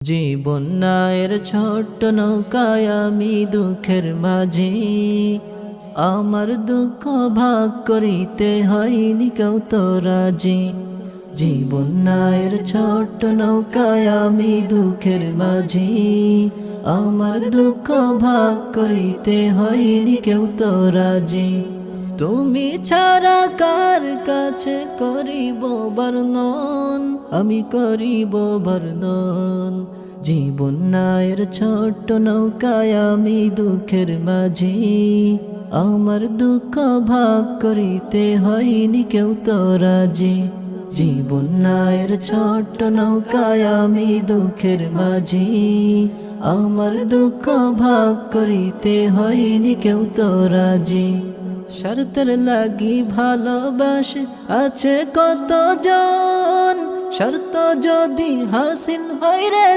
জীবন নায়ের ছোট্ট নৌকায় আমি দুঃখের মাঝি, আমার দুঃখ ভাগ করিতে হয়নি কেউ তো রাজি। জীবন নায়ের ছোট্ট নৌকায় আমি দুঃখের মাঝি, আমার দুঃখ ভাগ করিতে হয়নি কেউ তো রাজি। তুমি ছাড়া কার কাছে করিব বর্ণন, আমি করিব বর্ণন। জীবন নায়ের ছোট্ট নৌকায় আমি দুঃখের মাঝি, আমার দুঃখ ভাগ করিতে হয়নি কেউ তো রাজি। জীবন নায়ের ছোট্ট নৌকায় আমি দুঃখের মাঝি, আমার দুঃখ ভাগ করিতে হয়নি কেউ তো রাজি। শর্তের লাগি ভালোবাসে আছে কতজন, শর্ত যদি হাসিল হয় রে